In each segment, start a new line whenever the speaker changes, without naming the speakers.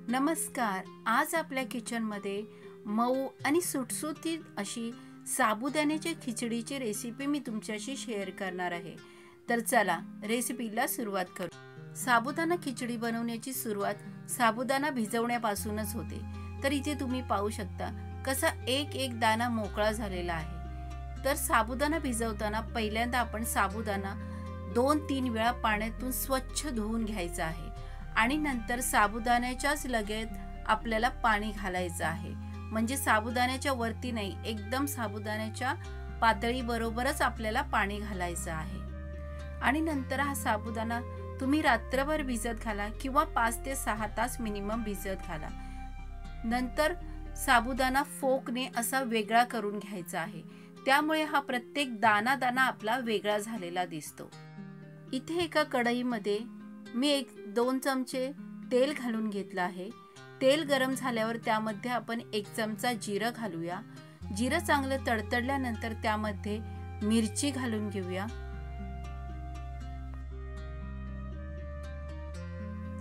नमस्कार। आज आपल्या किचनमध्ये मऊ आणि सुटसुटीत अशी साबुदाण्याची खिचडीची रेसिपी मी तुमच्याशी शेअर करणार आहे। तर चला रेसिपीला सुरुवात करू। साबुदाणा खिचडी बनवण्याची सुरुवात साबुदाणा भिजवण्यापासूनच होते। तर इथे तुम्ही पाहू शकता कसा एक एक दाणा मोकळा झालेला आहे। तर साबुदाणा भिजवताना पहिल्यांदा आपण साबुदाणा 2-3 वेळा पाण्यातून स्वच्छ धुवून घ्यायचा आहे आणि नंतर साबुदाण्याच्याच लगेच आपल्याला पाणी घालायचं आहे। म्हणजे साबुदाण्याच्या वरती नाही, एकदम साबुदाण्याच्या पातळी बरोबरच आपल्याला पाणी घालायचं आहे। आणि नंतर हा साबुदाणा तुम्ही रात्रभर भिजत घाला किंवा 5 ते 6 तास मिनिमम भिजत घाला। नंतर साबुदाणा फोकने असा वेगळा करून घ्यायचा आहे, त्यामुळे हा प्रत्येक दाना दाना आपला वेगळा झालेला दिसतो। इथे एका कढईमध्ये मी 2 चमचे तेल घालून घेतलं आहे। तेल गरम झाल्यावर त्यामध्ये आपण 1 चमचा जिरं घालूया। जिरं चांगलं तडतडल्यानंतर त्यामध्ये मिरची घालून घेऊया।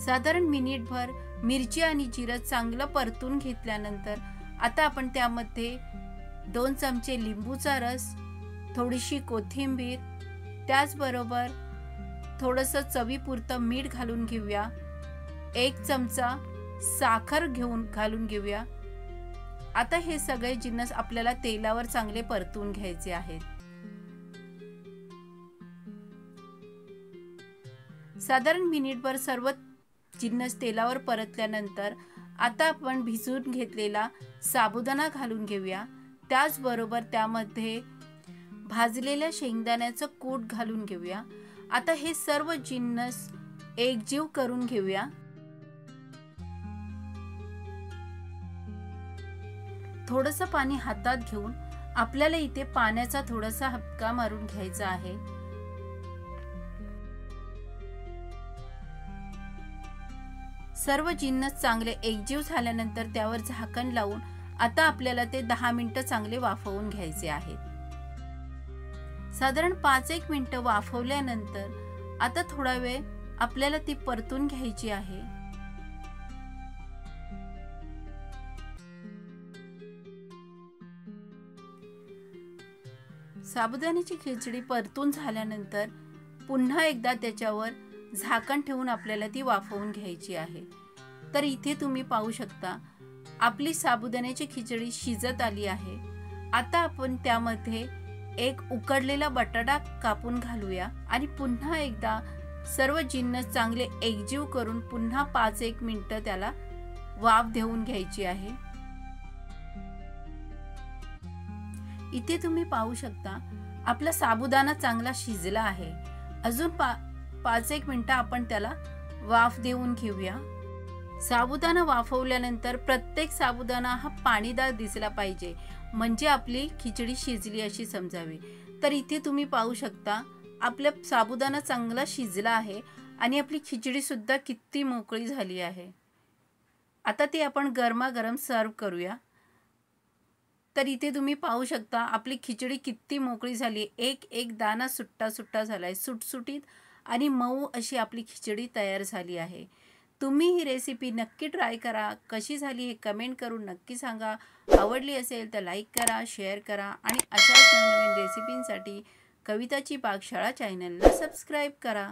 साधारण मिनिटभर मिरची आणि जिरं चांगलं परतून घेतल्यानंतर आता आपण त्यामध्ये 2 चमचे लिंबूचा रस, थोडीशी कोथिंबीर, त्याचबरोबर थोडंसं चवीपुरतं मीठ घालून घेऊया। 1 चमचा साखर घालून घेऊया। आता हे सगळे जिन्नस आपल्याला तेलावर चांगले परतून घ्यायचे आहेत। साधारण मिनिटभर सर्व जिन्नस तेलावर परतल्यानंतर आता आपण भिजवून घेतलेला साबुदाणा घालून घेऊया। त्याचबरोबर त्यामध्ये भाजलेल्या शेंगदाण्याचं कूट घालून घेऊया। आता हे सर्व जिन्नस एकजीव करून घेऊया। थोडंसं पाणी हातात घेऊन आपल्याला इथे पाण्याचा थोडासा हबका मारून घ्यायचा आहे। सर्व जिन्नस चांगले एकजीव झाल्यानंतर त्यावर झाकण लावून आता आपल्याला ते 10 मिनिटं चांगले वाफवून घ्यायचे आहेत। साधारण 5-1 मिनिटं वाफवल्यानंतर आता थोडा वेळ आपल्याला ती परतून घ्यायची आहे। साबुदाण्याची खिचडी परतून झाल्यानंतर पुन्हा एकदा त्याच्यावर झाकण ठेवून आपल्याला ती वाफवून घ्यायची आहे। तर इथे तुम्ही पाहू शकता आपली साबुदाण्याची खिचडी शिजत आली आहे। आता आपण त्यामध्ये एक उकडलेला बटाटा कापून घालूया आणि पुन्हा एकदा सर्व जिन्नस चांगले एकजीव करून पुन्हा 5-1 मिनिटं त्याला वाफ देऊन घ्यायची आहे। इथे तुम्ही पाहू शकता आपला साबुदाणा चांगला शिजला आहे। अजून 5-1 मिनिटं आपण त्याला वाफ देऊन घेऊया। साबुदाणा वाफवल्यानंतर प्रत्येक साबुदाणा हा पाणीदार दिसला पाहिजे, म्हणजे आपली खिचडी शिजली अशी समजावी। तर इथे तुम्ही पाहू शकता आपला साबुदाणा चांगला शिजला आहे आणि आपली खिचडी सुद्धा किती मोकळी झाली आहे। आता ती आपण गरमागरम सर्व करूया। तर इथे तुम्ही पाहू शकता आपली खिचडी किती मोकळी झाली। एक एक दाना सुट्टा सुट्टा झालाय, सुटसुटीत आणि मऊ अशी आपली खिचडी तयार झाली आहे। तुम्ही ही रेसिपी नक्की ट्राय करा। कशी झाली हे कमेंट करून नक्की सांगा। आवडली असेल तर लाईक करा, शेअर करा आणि अशाच नवनवीन रेसिपींसाठी कविताची पाकशाळा चॅनलला सबस्क्राईब करा।